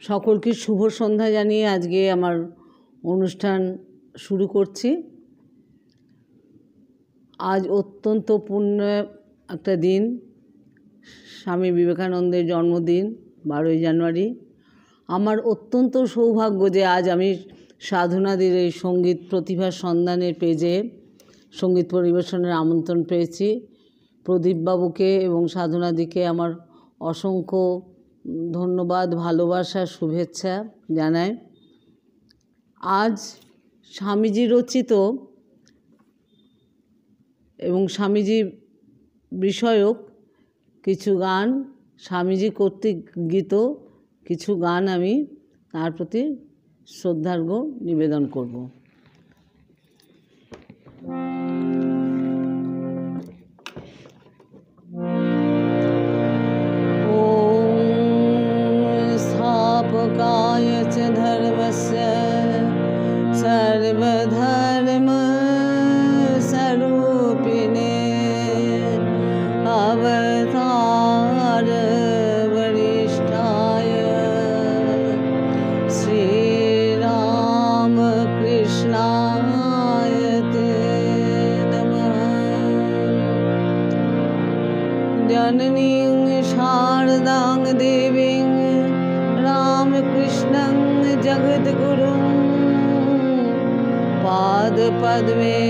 সকলকে শুভ সন্ধ্যা জানিয়ে আজকে আমার অনুষ্ঠান শুরু করছি। আজ অত্যন্ত পূর্ণ একটা দিন, স্বামী বিবেকানন্দের জন্মদিন 12ই জানুয়ারি। আমার অত্যন্ত সৌভাগ্য যে আজ আমি সাধনাদের এই সঙ্গীত প্রতিভা সন্ধানের পেজে সঙ্গীত পরিবেশনের আমন্ত্রণ পেয়েছি। প্রদীপবাবুকে এবং সাধনাদিকে আমার অসংখ্য ধন্যবাদ, ভালোবাসা, শুভেচ্ছা জানাই। আজ স্বামীজি রচিত এবং স্বামীজি বিষয়ক কিছু গান, স্বামীজি কর্তৃক গীত কিছু গান আমি তার প্রতি শ্রদ্ধার্ঘ্য নিবেদন করব। स्थापकाय च धर्मस्य सर्वधर्म स्वरूपिणे अवतार वरिष्ठाय श्रीराम कृष्णाय ते नमः। जननीं शारदां देवीं रामकृष्णं जगद्गुरुं पादपद्मे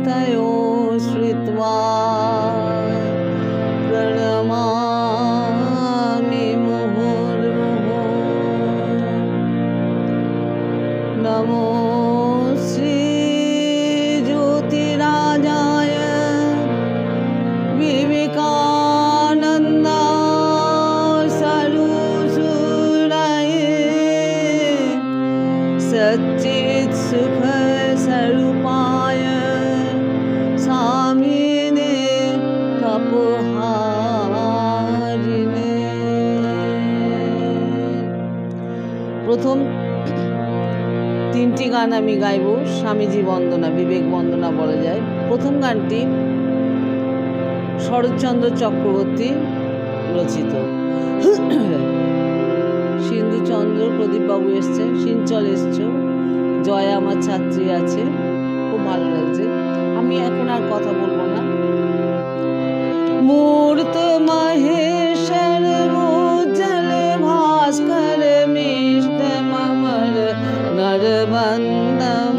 तयो श्रुत्वा प्रणमामि मुहुर्मुहुः। नमो श्री ज्योतिराजाय विवेकानन्दा सच्चित् सुख स्वरूपाय स्वामिने तपोहारिणे। प्रथम তিনটি গান আমি গাইব স্বামীজি বন্দনা, বিবেক বন্দনা বলা যায়। প্রথম গানটি শরৎচন্দ্র চক্রবর্তী রচিত। সিন্ধুচন্দ্র প্রদীপবাবু এসছেন, সিঞ্চল এসছ, জয়া আমার ছাত্রী আছে, খুব ভালো লাগছে। আমি এখন আর কথা বলবো না। মূর্ত মহেশ্বর উজ্জ্বল ভাস্কর মিষ্ট মমর নরবন্দম।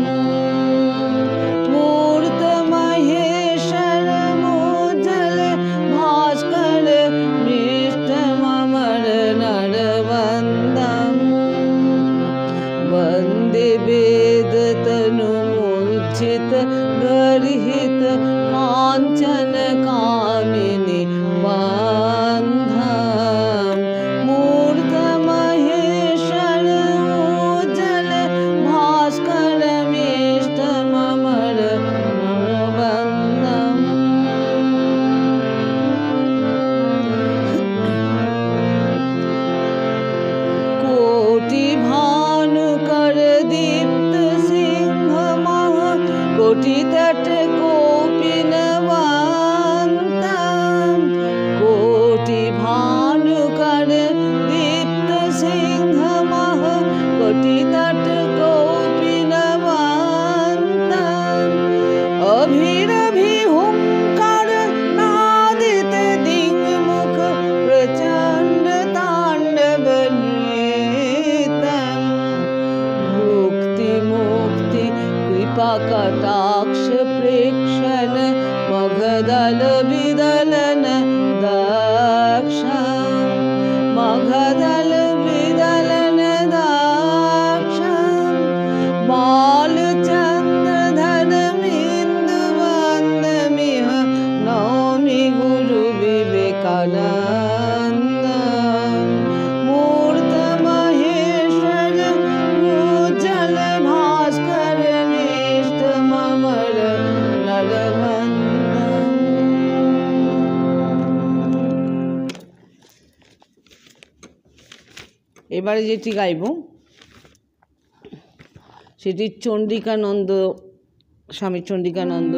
মূর্ত মহেশ্বর উজ্জ্বল ভাস্কর মিষ্ট মমর নরবন্দম। वन्दे वेदतनुमूर्छित गर्हित काञ्चन कामिनी बन्धं। मूर्धमहेश्वर उज्ज्वल भास्कर मिष्टममर नरबन्दम्। कोटि भानुकर दीप्त सिंह मह कोटि तट कौपीनवन्तं। कोटि भानुकर दीप्त सिंह मह कोटि तट कौपीनवन्तं। अभिरभि हुंकार नादित दिङ्मुख प्रचण्ड ताण्डव नृत्यं। भुक्ति मुक्ति कृपा कटाक्ष प्रेक्षण मगधल विदलन दक्षं। मगधल विदलन दक्षं। बालचन्द्रधर बिन्दुवन्दमिह नौमि गुरु विवेकानन्दम्। मूर्त महेश्वर उज्ज्वल भास्कर मिष्ट ममर नरबन्दम्। এবারে যেটি গাইব সেটি চণ্ডিকানন্দ, স্বামী চণ্ডিকানন্দ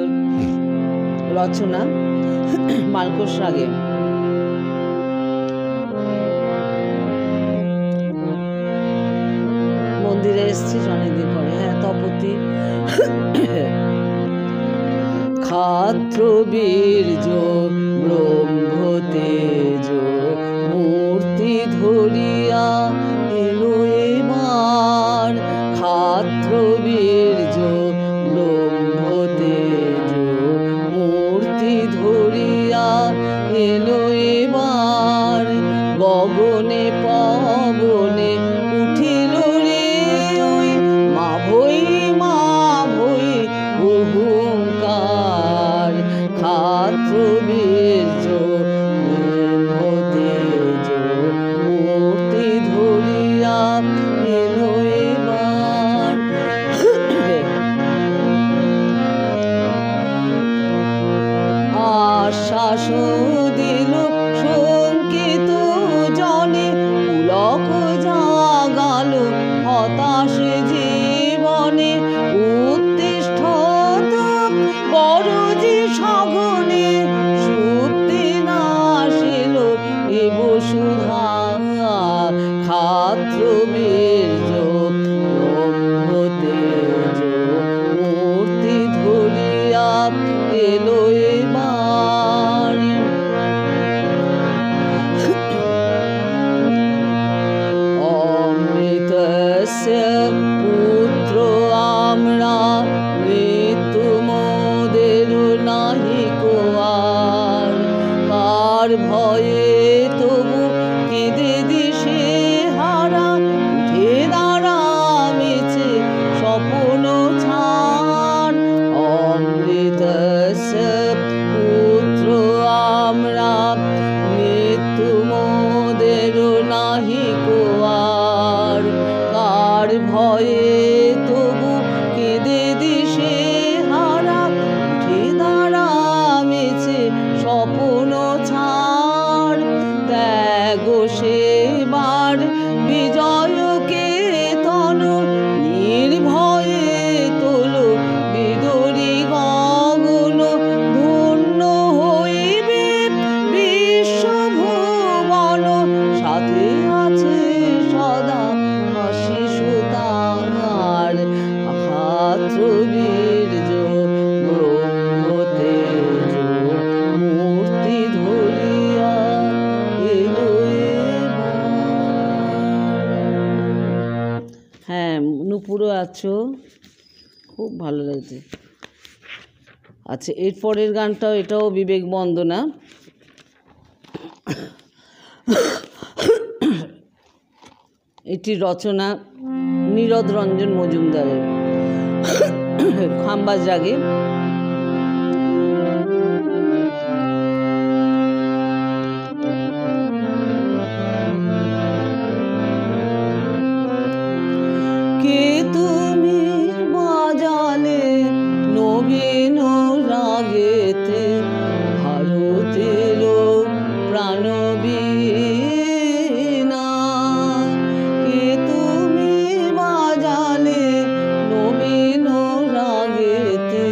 রচনা, মালকোষ রাগে। এসেছিস অনেকদিন পরে। হ্যাঁ, তপতি। ক্ষাত্র বীর্য ব্রহ্মতেজ মূর্তি ধরিয়া এলো এবার। ক্ষাত্র বীর্য ব্রহ্মতেজ মূর্তি ধরিয়া এলো এবার। গগনে পবনে উঠিল রে ওই মা ভৈ হুঙ্কার। ক্ষাত্র বীর্য ব্রহ্মতেজ মূর্তি ধরিয়া এলো এবার। আশ্বাস দিল শঙ্কিত জনে পুলক জাগাল হতাশ জীবনে। উত্তিষ্ঠত গরজি সঘনে সুপ্তি নাশিল এ বসুধা। ক্ষাত্র বীর্য ব্রহ্মতেজ মূর্তি ধরিয়া এলো এবার। অমৃতস্য পুত্র আমরা মৃত্যু মোদের নাহি কোয়ার। কার ভয়ে তবু কেঁদে দিশে হারা উঠে দাঁড়ামেছে স্বপ্ন ছাড়। অমৃতস্য পুত্র আমরা মৃত্যু মোদের নাহি কোয়ার। কার ভয়ে তবু কেঁদে দিশে হারা উঠে দাঁড়ামেছে স্বপ্ন ছাড়। ত্যাগ সেবার বিজয় কেতন নির্ভয়ে তোল বিদরি গগন। ধন্য হইবে বিশ্বভুবন সাথে আছে সদা আশিস তার। ক্ষাত্র বীর্য ব্রহ্মতেজ মূর্তি ধরিয়া এলো এবার। হ্যাঁ, নুপুরও আছো, খুব ভালো লাগছে। আচ্ছা, এর পরের গানটাও, এটাও বিবেক বন্দনা। এটি রচনা নীরদ রঞ্জন মজুমদারের। খাম্বাজ রাগে। কে তুমি বাজালে নবীন রাগেতে ভারতের প্রাণবীণা। কে তুমি বাজালে নবীন রাগেতে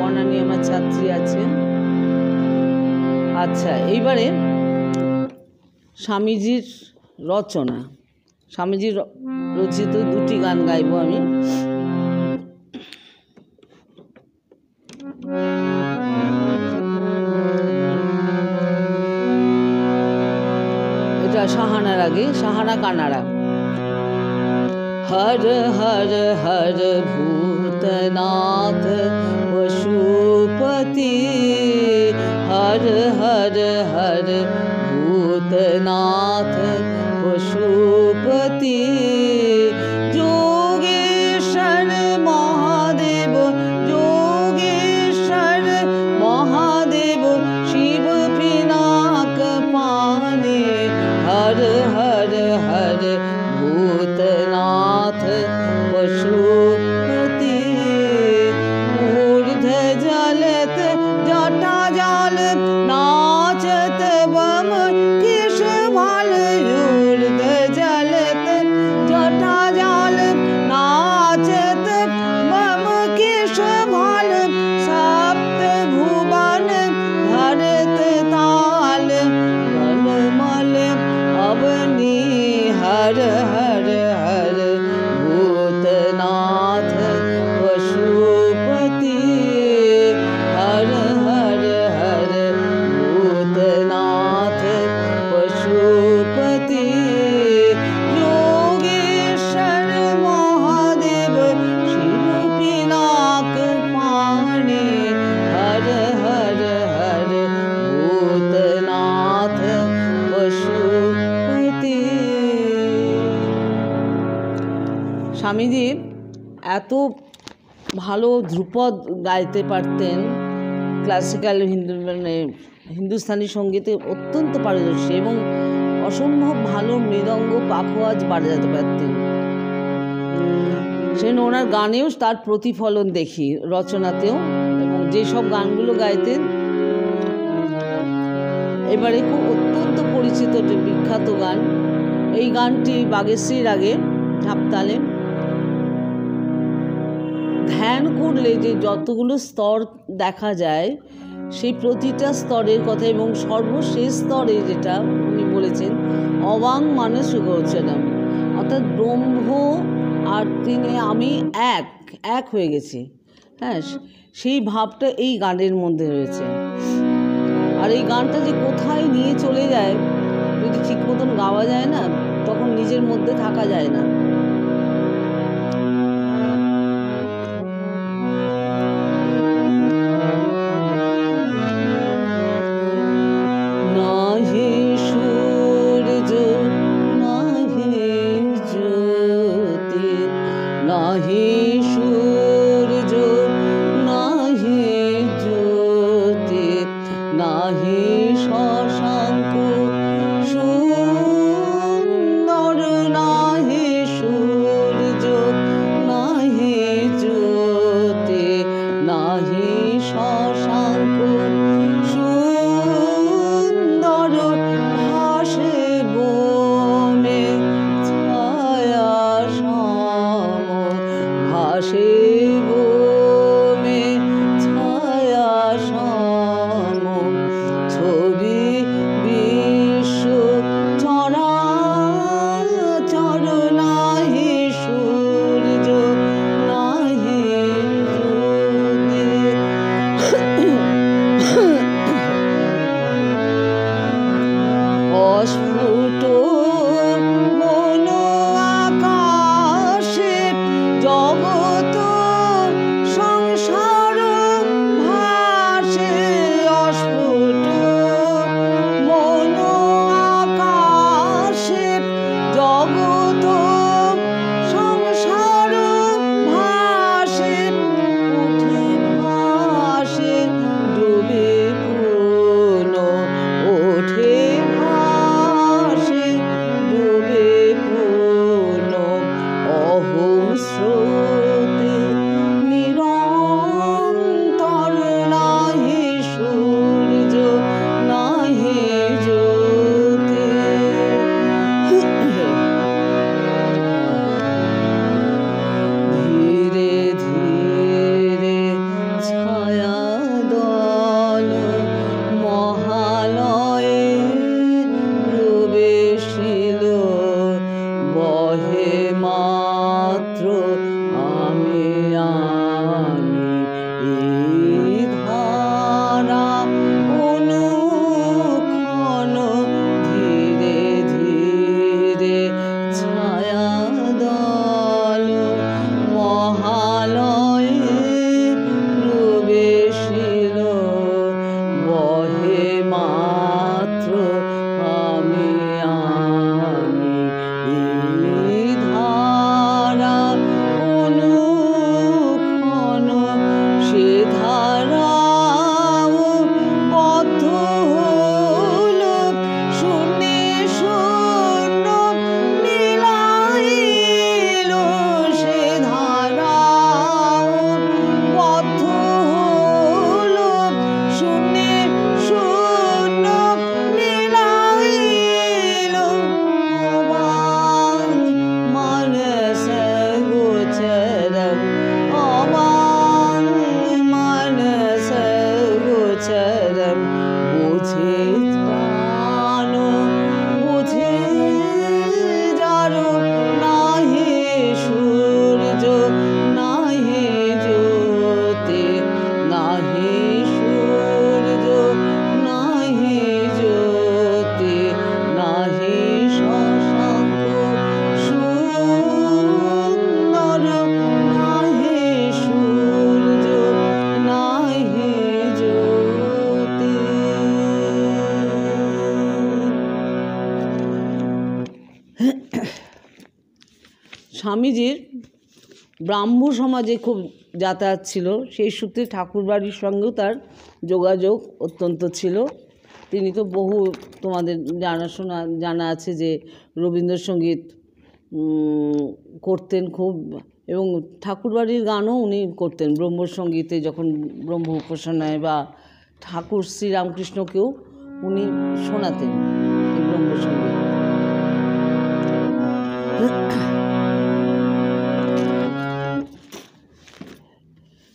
অনানী আমার ছাত্রী আছে। আচ্ছা, এইবারে স্বামীজির রচনা, স্বামীজির রচিত দুটি গান গাইব আমি। এটা সাহানার আগে, সাহানা কানাড়া। हर हर हर भूतनाथ पशुपति, हर हर हर भूतनाथ पशुपति, जोगेश्वर महादेव, जोगेश्वर महादेव, शिव पिनाक पाने, हर हर हर भूतनाथ पशुपति, ऊर्ध्व जलत जटा जाल नाचत बम किश भाल, ऊर्ध्व जलत जटा जाल नाचत बम किश भाल, सप्त भुवन धरत ताल, मलमल अवनी, हर हर हर भूतनाथ पशुपति, हर हर हर भूतनाथ पशुपति, योगेश्वर महादेव, शिव पिनाक पाने, हर हर हर भूतनाथ पशुपति। স্বামীজি এত ভালো ধ্রুপদ গাইতে পারতেন, ক্লাসিক্যাল হিন্দুস্তানি সঙ্গীতে অত্যন্ত পারদর্শী এবং অসম্ভব ভালো মৃদঙ্গ পাখোয়াজ বাজাতে পারতেন। সে ওনার গানেও তার প্রতিফলন দেখি, রচনাতেও, এবং যেসব গানগুলো গাইতেন। এবারে খুব অত্যন্ত পরিচিত বিখ্যাত গান, এই গানটি বাগেশ্রীর আগে ঝাপতালে। ধ্যান করলে যে যতগুলো স্তর দেখা যায়, সেই প্রতিটা স্তরের কথা, এবং সর্বশেষ স্তরে যেটা উনি বলেছেন অবাং মানস গোচরম, অর্থাৎ ব্রহ্ম আর তিনি আমি এক হয়ে গেছি। হ্যাঁ, সেই ভাবটা এই গানের মধ্যে রয়েছে। আর এই গানটা যে কোথায় নিয়ে চলে যায়, যদি ঠিক মতন গাওয়া যায় না, তখন নিজের মধ্যে থাকা যায় না। নাহি সূর্য নাহি জ্যোতি, নাহি সূর্য নাহি জ্যোতি, নাহি শশাঙ্ক সুন্দর, নাহি সূর্য নাহি জ্যোতি, নাহি শশাঙ্ক সুন্দর, ভাসে বনে ছায়া সম, ভাসে বনে ছায়া সম, ধারাও বদ্ধ হলো শূন্যে শূন্য মিলাইল সে ধারাও বদ্ধ হলো শূন্যে শূন্য মিলাইল অবাং মানস গোচরম অবাং মানস গোচরম বুঝে প্রাণ বুঝে যারো নাহি সূর্য নাহি জ্যোতি নাহি সূর্য নাহি জ্যোতি নাহি শশাঙ্ক সুন্দর নাহি সূর্য নাহি জ্যোতি। স্বামীজির ব্রাহ্ম সমাজে খুব যাতায়াত ছিল, সেই সূত্রে ঠাকুরবাড়ির সঙ্গেও তার যোগাযোগ অত্যন্ত ছিল। তিনি তো বহু তোমাদের জানা আছে যে রবীন্দ্রসঙ্গীত করতেন খুব, এবং ঠাকুরবাড়ির গানও উনি করতেন। ব্রহ্মসঙ্গীতে যখন ব্রহ্ম উপাসনায় বা ঠাকুর শ্রীরামকৃষ্ণকেও উনি শোনাতেন এই ব্রহ্মসঙ্গীত।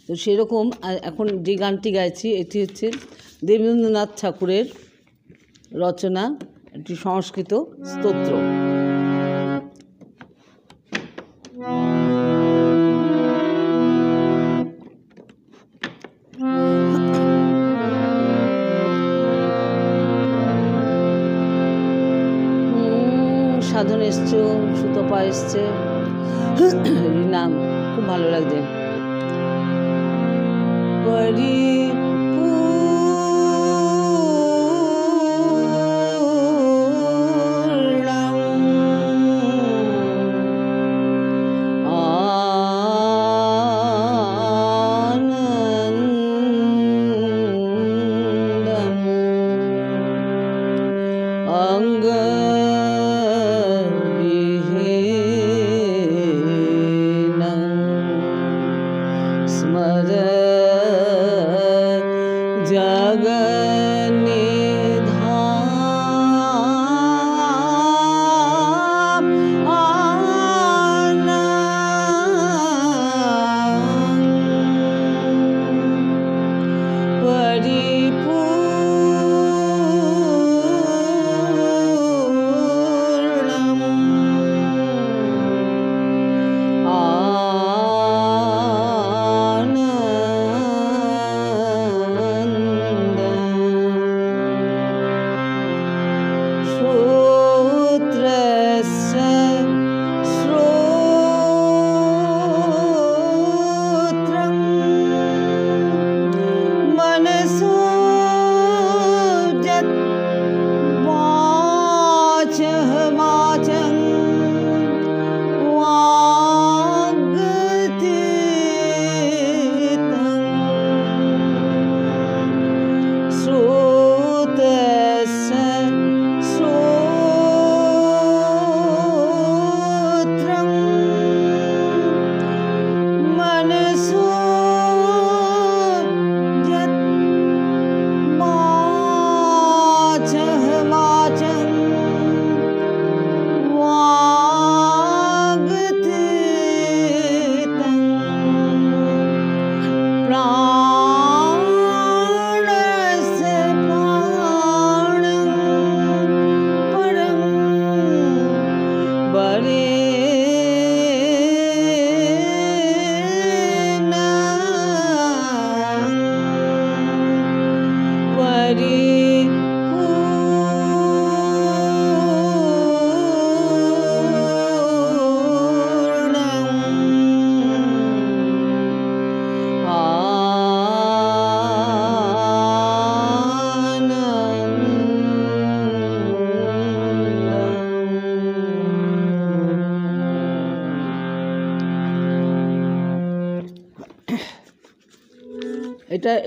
তো সেরকম এখন যে গানটি গাইছি এটি হচ্ছে দেবেন্দ্রনাথ ঠাকুরের রচনা, একটি সংস্কৃত স্তোত্র। সাধন এসছে, সুতপা এসছে, নাম খুব ভালো লাগছে।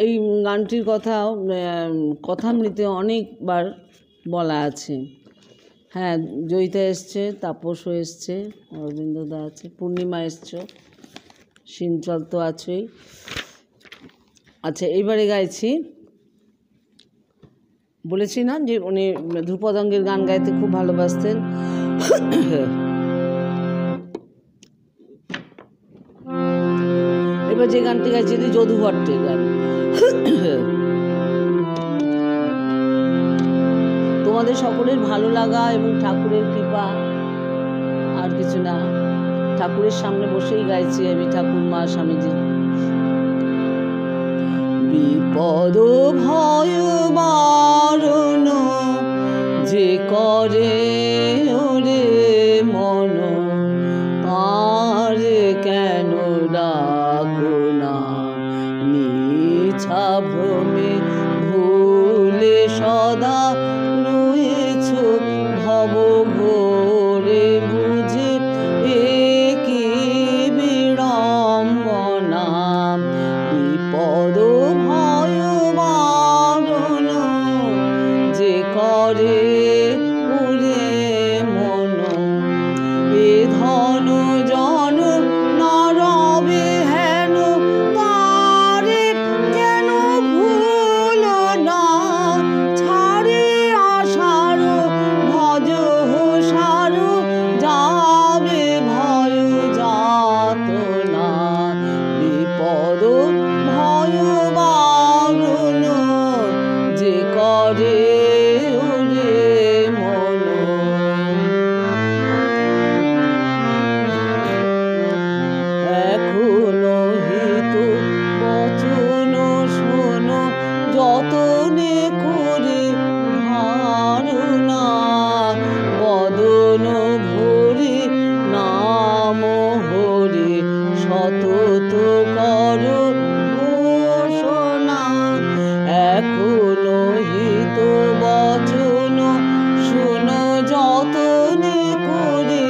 এই গানটির কথা কথামৃতে অনেকবার বলা আছে। হ্যাঁ, জয়িতা এসছে, তাপসও এসছে, অরবিন্দদা আছে, পূর্ণিমা এসছো, সিঞ্চল তো আছেই। আচ্ছা, এইবারে গাইছি, বলেছি না যে উনি ধ্রুপদাঙ্গের গান গাইতে খুব ভালোবাসতেন। এবার যে গানটি গাইছি এটি যদু ভট্টের গান। তোমাদের সকলের ভালো লাগা এবং ঠাকুরের কৃপা, আর কিছু না। ঠাকুরের সামনে বসেই গাইছি আমি ঠাকুর মা স্বামীজি। বিপদ ভয় বারণ যে করে ওরে মন, আর কেন ডাকো না মিছা ভ্রমে ভুলে সদা রয়েছ ভব ঘোরে বুঝে কি বিড়ম্বনা। বিপদ ভয় বারণ যে করে ওরে মন, এ ধন জন নরবে হেন তারে কেন ভুল না, ছাড়ে আশার ভজ সার যাবে ভয় যাত না। বিপদ ভয় বারণ যে করে ওরে মন। এখনো হিত বচন শোনো যতনে করে ধারণা, বদন ভরে নাম হরে সতত কর ঘোষণা। এখনো হিত বচন শোনো যতনে করে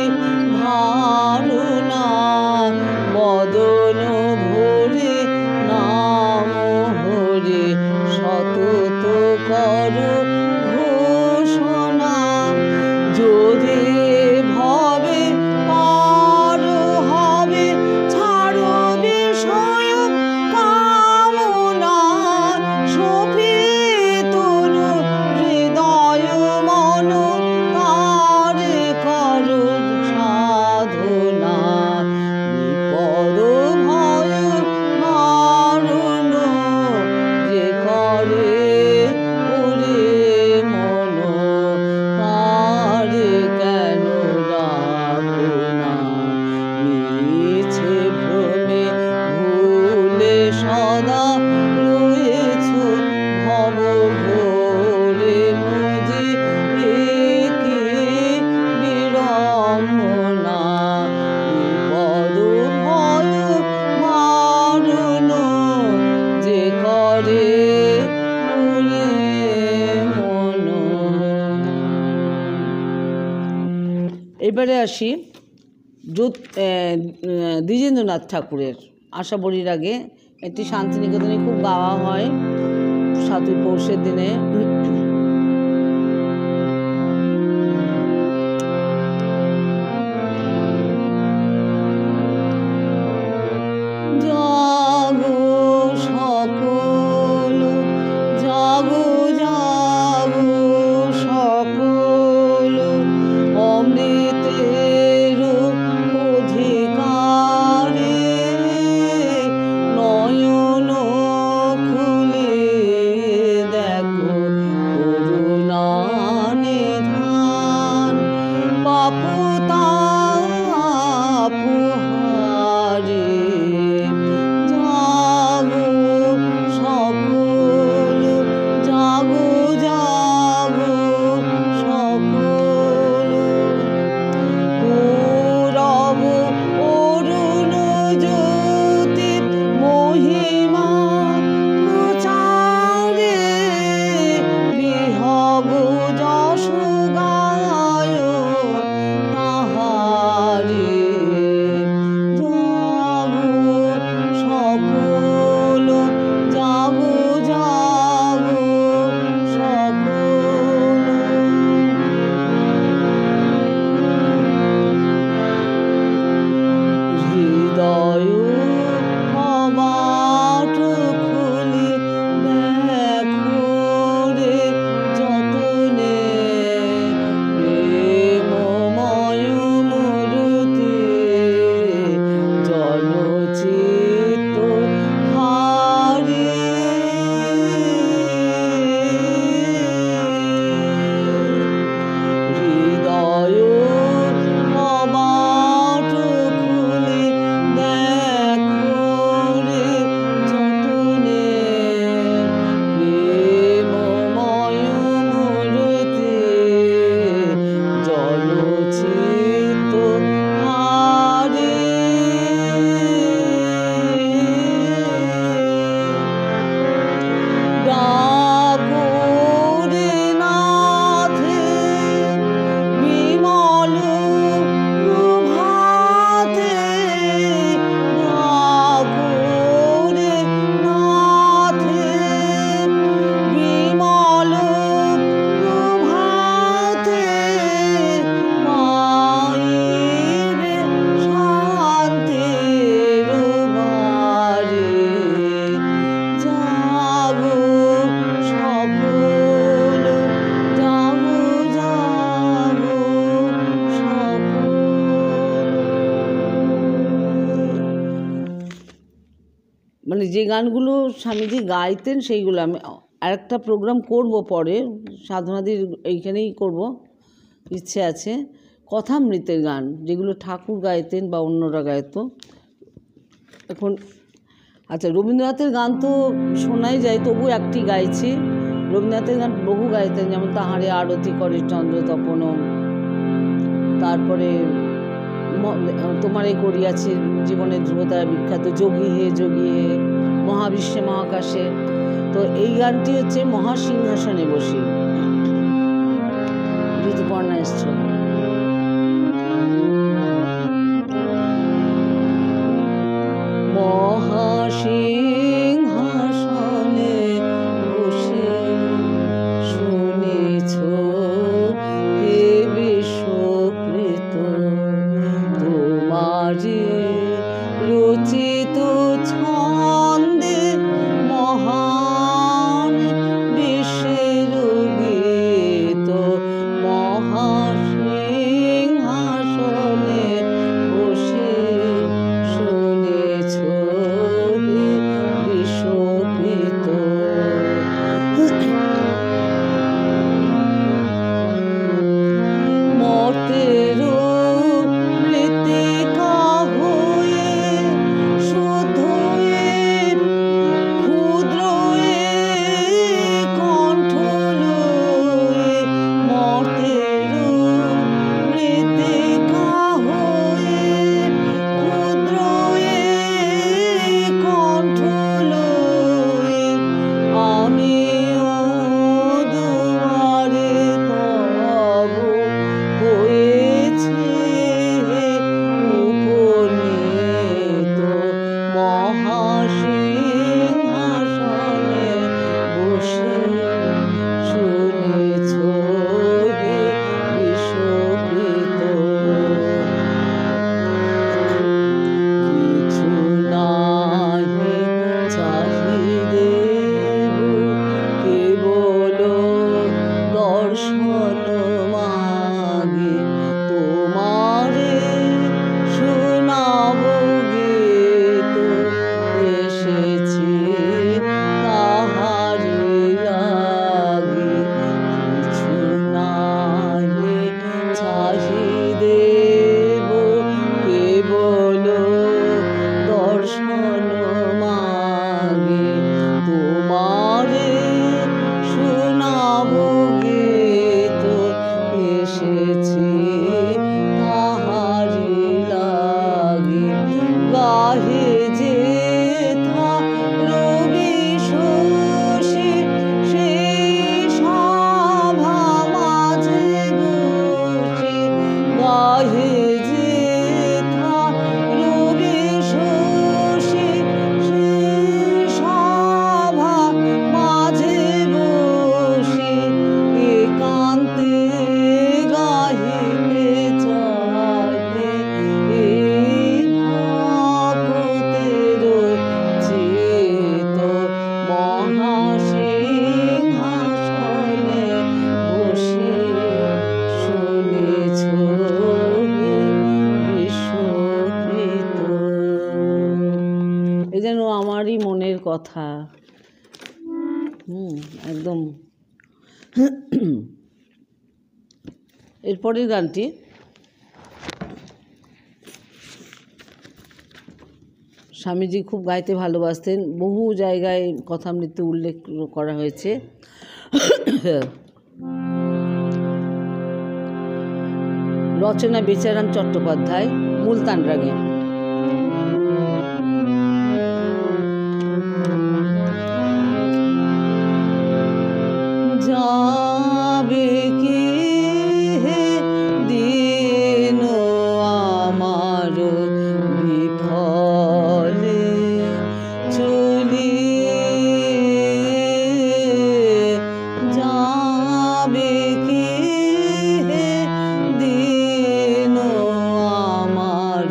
ধারণা, বদন ভরে নাম হরে সতত কর ঘোষণা। যদি ভবে পার হবে ছাড়ো বিষয় কামনা, সফি তনু হৃদয় মন তারে কর সাধনা। বিপদ ভয় বারণ যে করে ওরে মন, তারে কেন ডাকো না মিছে ভ্রমে ভুলে সদা রয়েছ ভব ঘোরে বুঝি কি বিড়ম্বনা। বিপদ ভয় বারণ যে করে ওরে মন। এবারে আসি দ্বিজেন্দ্রনাথ ঠাকুরের আশাবড়ির আগে। এটি শান্তিনিকেতনে খুব গাওয়া হয় 7ই পৌষের দিনে। জাগো সকল জাগো জাগো সকল, অমৃতের অধিকারে নয়ন খুলে দেখো মানে যে গানগুলো স্বামীজি গাইতেন সেইগুলো আমি আরেকটা প্রোগ্রাম করব পরে, সাধনাদির এইখানেই করব, ইচ্ছে আছে। কথামৃতের গান যেগুলো ঠাকুর গাইতেন বা অন্যরা গাইতো এখন। আচ্ছা, রবীন্দ্রনাথের গান তো শোনাই যায়, তবু একটি গাইছি। রবীন্দ্রনাথের গান বহু গাইতেন, যেমন তাহারে আরতি করে চন্দ্র তপন, তারপরে তোমারে করিয়াছি জীবনের ধ্রুবতারা বিখ্যাত, যোগী হে যোগী হে, মহাবিশ্বে মহাকাশে। তো এই গানটি হচ্ছে মহাসিংহাসনে বসি, ঋতুপর্ণা এসছে। মহাসিংহাসনে বসে শুনেছ হে বিশ্বকৃত, তোমারি রচিত ছন্দে মহান বিশ্বের গীত। মহাসিংহাসনে বসে শুনেছ হে বিশ্বকৃত। মর্তের মৃত্তিকা হয়ে শুদ্ধ ক্ষুদ্র কণ্ঠ লয়ে, মর্তের মৃত্তিকা হয়ে ক্ষুদ্র কণ্ঠ লয়ে, আমিও দুয়ারে তব হয়েছে উপনীত। মহাসিংহাসনে বসে শুনেছ হে বিশ্বকৃত। কিছু নাহি চাহিদেব কেবল দর্শন মাগে, তোমারে শোনাব গীত এসেছি তাহারি লাগি। কিছু নাহি চাহিদেব কেবল দর্শন মাগে, তোমারে শোনাব গীত এসেছি তাহারি লাগি। গাহে যেথা রবি শশী সেই সভা মাঝে বসে, গাহে যেথা রবি শশী সেই সভা মাঝে বসে, একান্তে গাহিতে চাহে এই ভক্তের চিত। মহাসিংহাসনে বসে শুনেছ হে বিশ্বকৃত। এ যেন আমারই মনের কথা, একদম। এরপরের গানটি স্বামীজি খুব গাইতে ভালোবাসতেন, বহু জায়গায় কথামৃতে উল্লেখ করা হয়েছে। রচনা বেচারাম চট্টোপাধ্যায়, মুলতান রাগে। যাবে কি হে দিন আমার বিফলে চলি, যাবে কি হে দিন আমার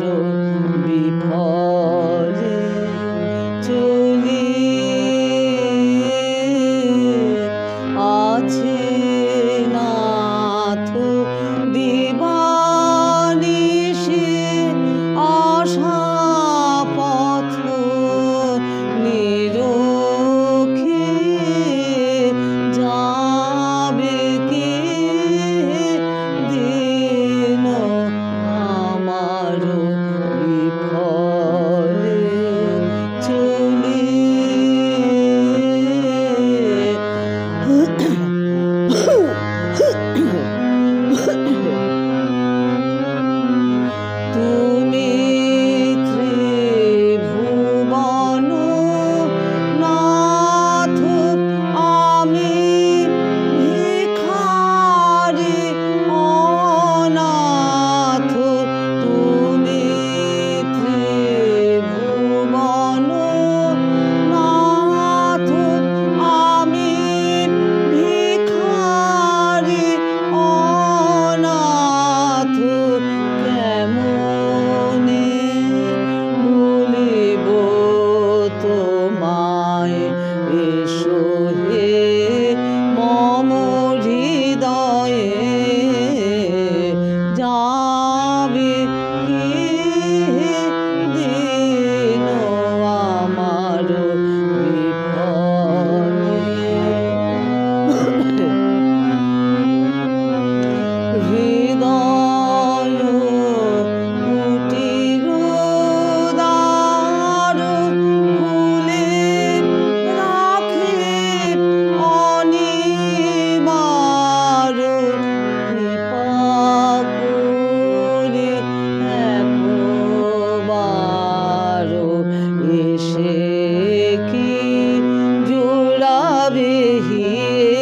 দেহিয়ে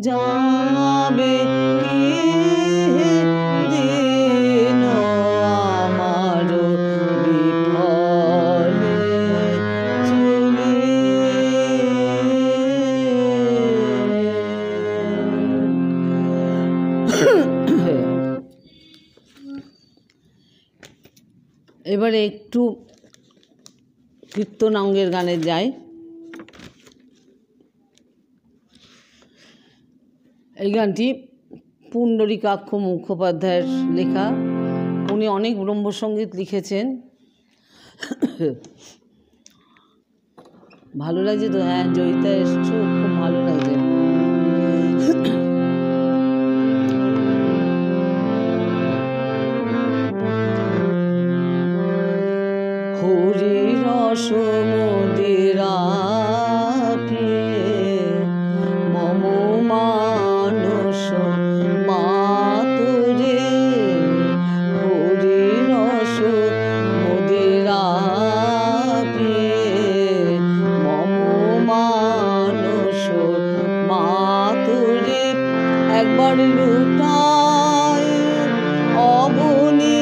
যাবে কি দিন আমার বিফলে চলে। এবারে একটু কীর্তনাঙ্গের গানে যাই। এই গানটি পুণ্ডরীকাক্ষ মুখোপাধ্যায়ের লেখা। উনি অনেক ব্রহ্মসঙ্গীত লিখেছেন। ভালো লাগছে তো? হ্যাঁ, জয়িতা এসছো, খুব ভালো লাগছে। হরি রস মদিরা মম মানস মাতুরে। হরি রস মদিরা মম মানস মাতুরে। একবার লুটায় অবনী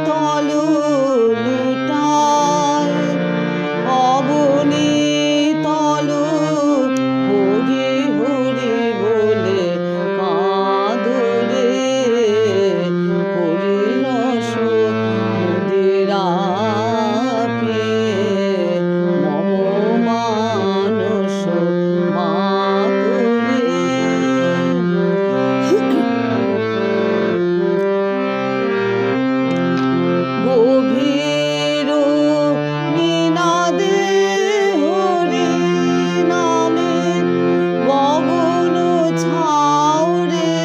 তল লুটায় অবনী তল। হরি হরি বলে কাঁদরে। হরি রস মদিরা মম মানস মাতুরে। গভীর নিনাদে হরি নামে গগন ছাউরে।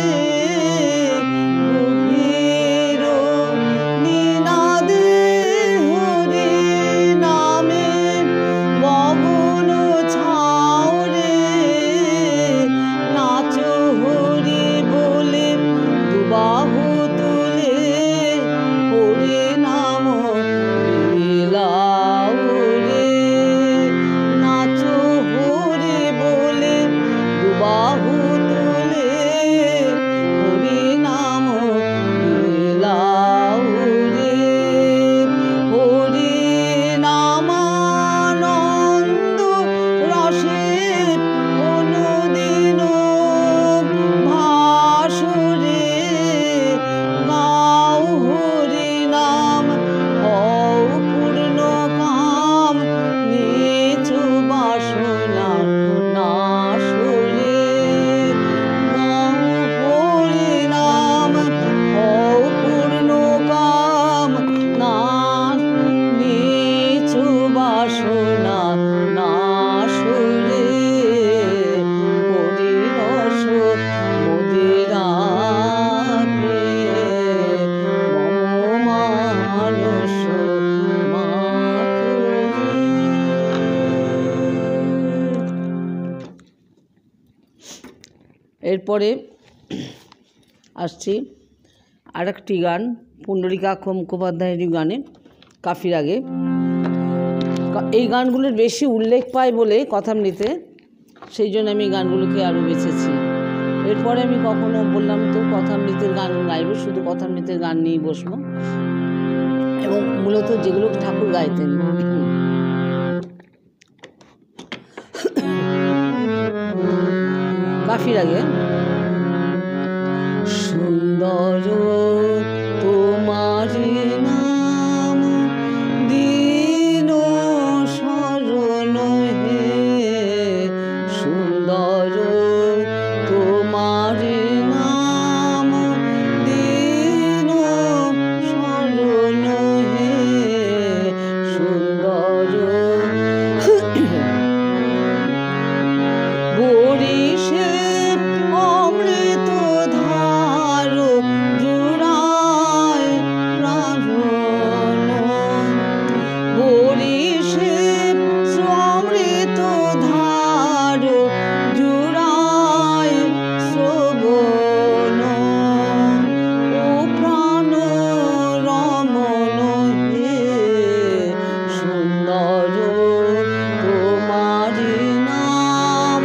গভীর নিনাদে হরি নামে গগন ছাউরে। নাচো হরি বলে দুবাহু তুলে। হরি নাম বিলাও রে। নাচো হরি বলে দুবাহু তুলে। হরি নাম বিলাও রে। হরি নামানন্দ রসে অনুদিন ভাসুরে। গাও হরি নাম হও পূর্ণ কাম। নিচু বাসনা নাশুরে। গাও হরি নাম হও পূর্ণ কাম। নিচু বাসনা নাশুরে। হরি রস মদিরা মম মানস মাতুরে। এরপরে আসছি আরেকটি গান, পুণ্ডরীকাক্ষ মুখোপাধ্যায়ের গানে, কাফির আগে। এই গানগুলোর বেশি উল্লেখ পায় বলে কথামৃতে, সেই জন্য আমি গানগুলোকে আরও বেছেছি। এরপরে আমি কখনো বললাম তো কথামৃতের গান গাইব, শুধু কথামৃতের গান নিয়েই বসবো, এবং মূলত যেগুলো ঠাকুর গাইতেন। কাফির আগে। সুন্দর তোমারি নাম দীন শরণ হে। সুন্দর তোমারি নাম দীন শরণ হে। সুন্দর বরিশে অমৃত ধার জুড়ায় প্রাণ। বরিশে অমৃত ধার জুড়ায় শ্রবণ। ও প্রাণ রমণ হে। সুন্দর তোমারি নাম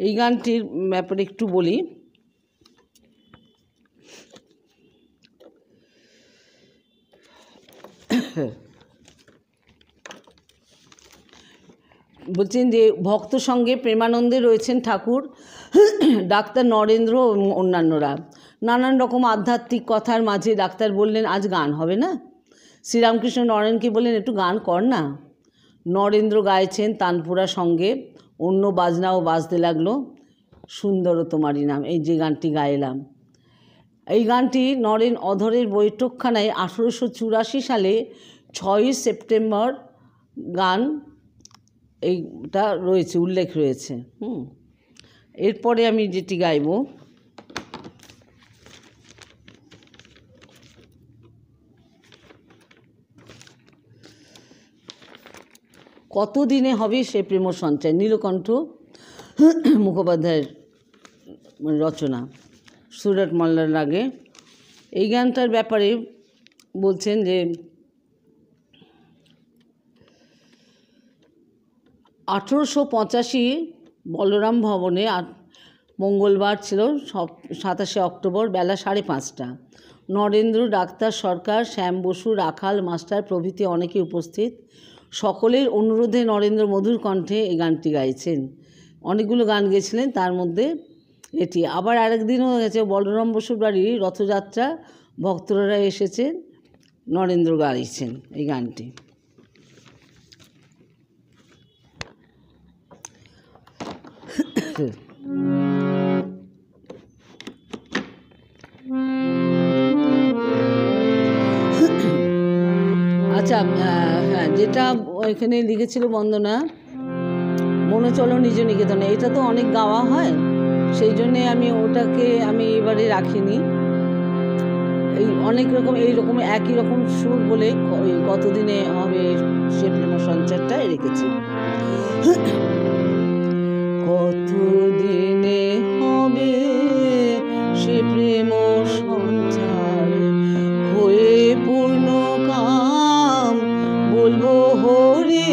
এই গানটির ব্যাপারে একটু বলি। বলছেন যে ভক্ত সঙ্গে প্রেমানন্দে রয়েছেন ঠাকুর, ডাক্তার নরেন্দ্র এবং অন্যান্যরা। নানান রকম আধ্যাত্মিক কথার মাঝে ডাক্তার বললেন, আজ গান হবে না? শ্রীরামকৃষ্ণ নরেনকে বললেন, একটু গান কর না। নরেন্দ্র গাইছেন তানপুরা সঙ্গে, অন্য বাজনাও বাজতে লাগলো। সুন্দর তোমারই নাম, এই যে গানটি গাইলাম। এই গানটি নরেন অধরের বৈঠকখানায় 1884 সালে 6ই সেপ্টেম্বর গান এইটা রয়েছে, উল্লেখ রয়েছে। এরপরে আমি যেটি গাইব, কতদিনে হবে সে প্রেম সঞ্চয়, নীলকণ্ঠ মুখোপাধ্যায়ের রচনা, সুরট মাল্লার রাগে। এই গানটার ব্যাপারে বলছেন যে 1885 বলরাম ভবনে মঙ্গলবার ছিল 27শে অক্টোবর, বেলা 5:30। নরেন্দ্র, ডাক্তার সরকার, শ্যাম বসু, রাখাল মাস্টার প্রভৃতি অনেকে উপস্থিত। সকলের অনুরোধে নরেন্দ্র মধুর কণ্ঠে এই গানটি গাইছেন। অনেকগুলো গান গেয়েছিলেন, তার মধ্যে এটি। আবার আরেকদিনও গেছে বলরাম বসুর বাড়ি রথযাত্রা, ভক্তরা এসেছেন, নরেন্দ্র গাইছেন এই গানটি। আচ্ছা, হ্যাঁ, যেটা এখানে লিখেছিল বন্দনা, মনে চলো নিজ নিকেতনে, এটা তো অনেক গাওয়া হয়, সেই জন্যে ওটাকে আমি এবারে রাখিনি। এই অনেক রকম এইরকম একই রকম সুর বলে কতদিনে হবে সে প্রেম সঞ্চারটা রেখেছি। কতদিনে হবে সে প্রেম সঞ্চার, হয়ে পূর্ণ কাম বলবো হরি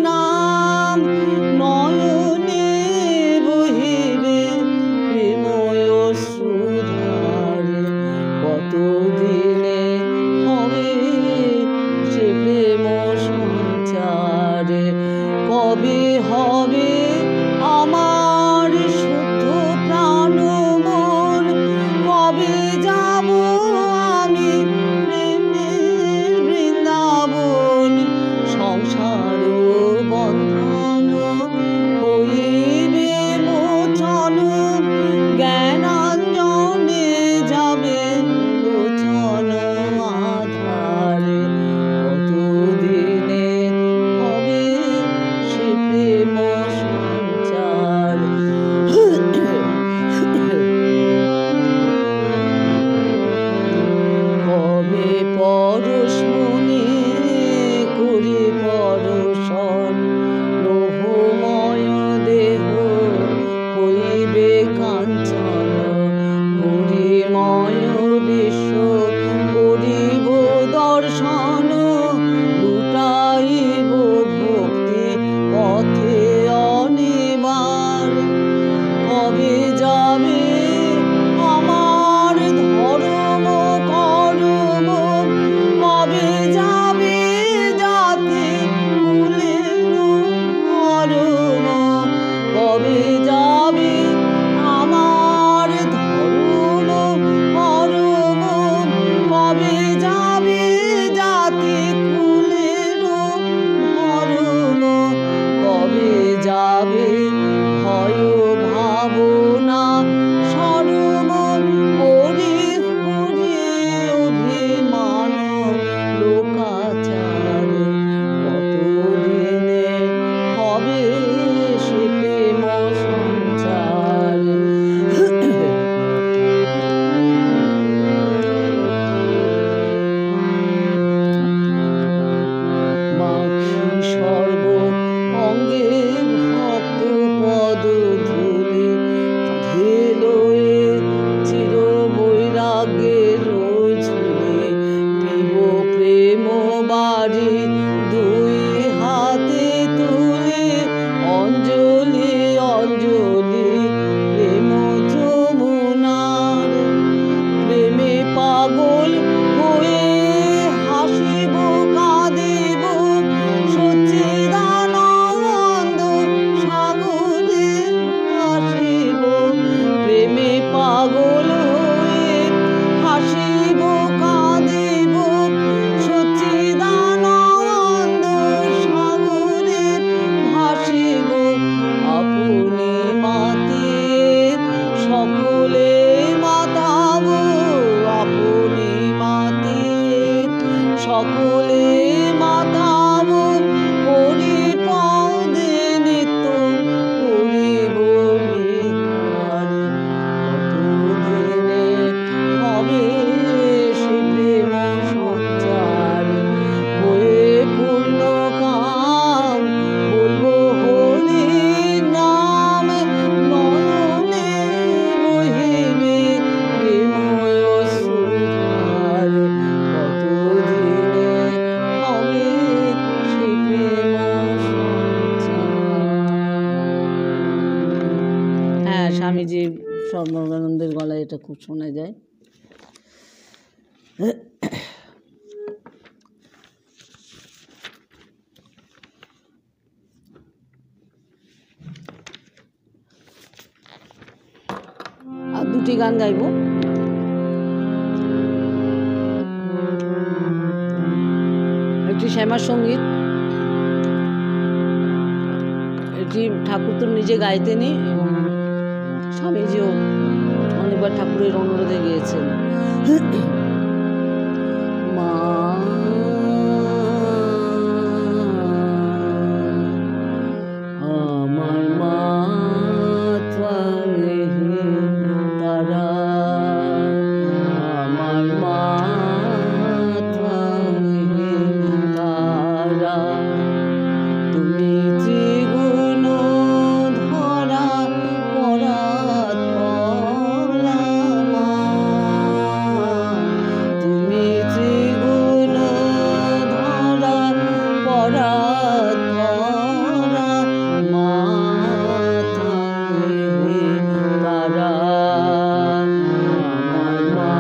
নাম, নয়নে বহিবে প্রেময় সুধার। কতদিনে হবে সে প্রেম সঞ্চার, কবে হবে আমার শুদ্ধ প্রাণ মন, কবে যাব সকলে মাতাব করি পদে নিত্য করিব বিহার। কতদিনে হবে সে প্রেম সঞ্চার, হয়ে পূর্ণ কাম বলবো হরি নাম। নয়নে বহিবে প্রেময় সুধার, কতদিনে হবে সে প্রেম সঞ্চার। হ্যাঁ, স্বামীজি সর্বানন্দের গলায় এটা খুব শোনা যায়। আর দুটি গান গাইব। একটি শ্যামা সঙ্গীত, এটি ঠাকুর তো নিজে গাইতেনি এবং স্বামীজিও অনেকবার ঠাকুরের অনুরোধে গিয়েছেন। মা আমার মা ত্বরে তারা, আমার মা ত্বরে তারা, তুমি ত্রিগুণ ধরা পরাৎ পরা মা, তুমি ত্রিগুণ ধরা পরাৎ পরা মা ত্বরে তারা, আমার মা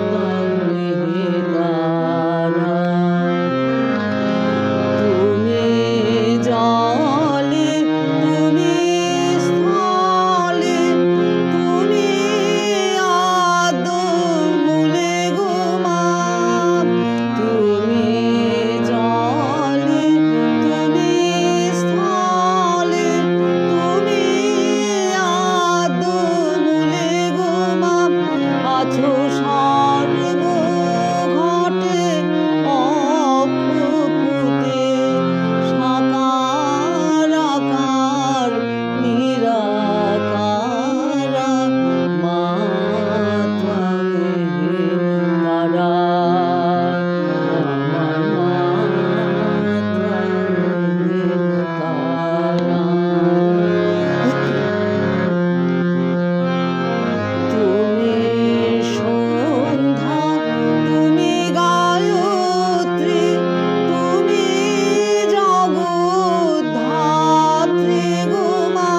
ত্বরে তারা। তুমি জলে তুমি স্থলে তুমি আদমূলে গো মা, তুমি জলে তুমি স্থলে তুমি আদমূলে গো মা, আছো সর্ব ঘটে অক্ষপুতে সাকার আকার নিরাকারা মা ত্বরে তারা, আমার মা ত্বরে তারা। তুমি সন্ধ্যা তুমি গায়ত্রী তুমি জগদ্ধাত্রী গো মা,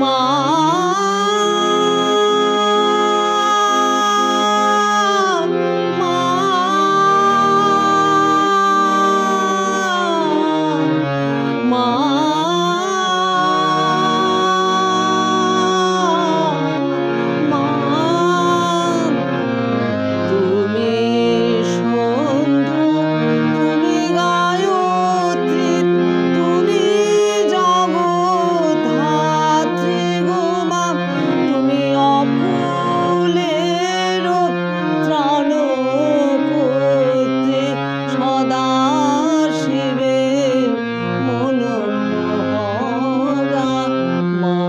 মা মা মা মা, তুমি সন্ধ্যা তুমি গায়ত্রী তুমি জগদ্ধাত্রী গো মা, তুমি অকুলের ত্রাণ করতে সদা শিবে মনোহরা মা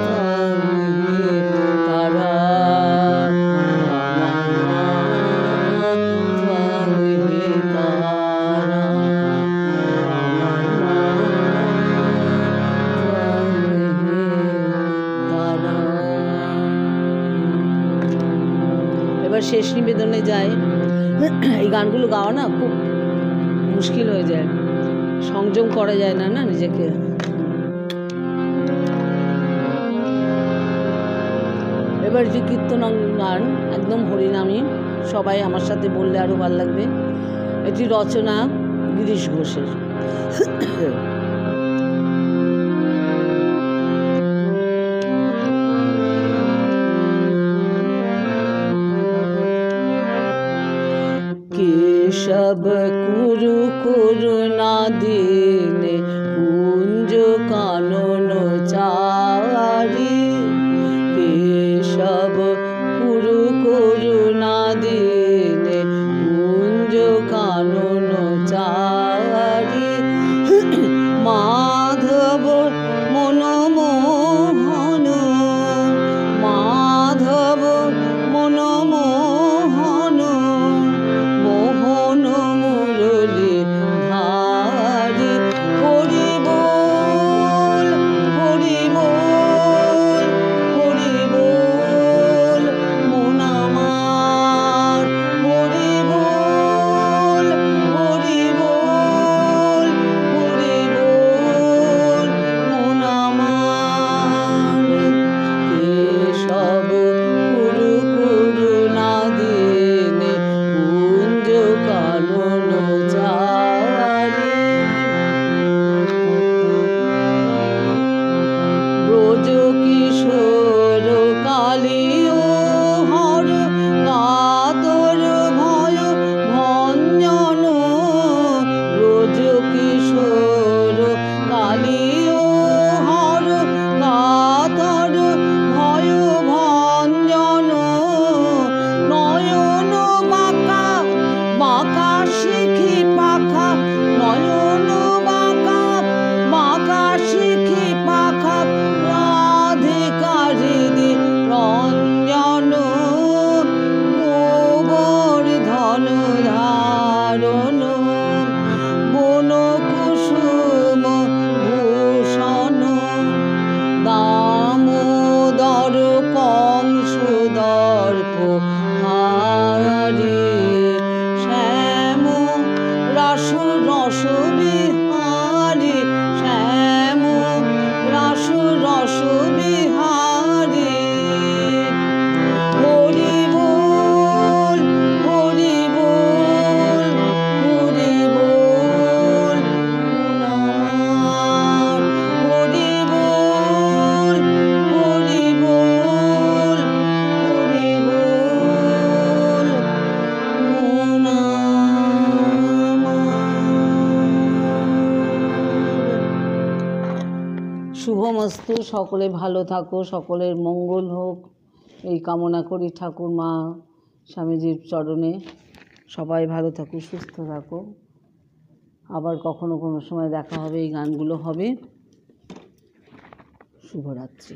ত্বরে তারা, আমার মা ত্বরে তারা, আমার মা ত্বরে তারা। এবার শেষ নিবেদনে যায়। এই গানগুলো গাওয়া না খুব মুশকিল হয়ে যায়, সংযম করা যায় না নিজেকে। এবার যে কীর্তন গান একদম হরিনামী, সবাই আমার সাথে বললে আরো ভালো লাগবে। এটি রচনা গিরিশ ঘোষের। केशव कुरु करुणा दीने कुंज कानन चारी, केशव कुरु হারে শ্যাম রাস রস বিহারে শ্যাম রাস রস বিহারে হরি বল হরি বল হরি বল আমার হরি বল হরি বল হরি বল মন আমার। শুভমস্তু, সকলে ভালো থাকো, সকলের মঙ্গল হোক এই কামনা করি ঠাকুর মা স্বামীজির চরণে। সবাই ভালো থাকো, সুস্থ থাকো। আবার কখনো কোনো সময় দেখা হবে, এই গানগুলো হবে। শুভরাত্রি।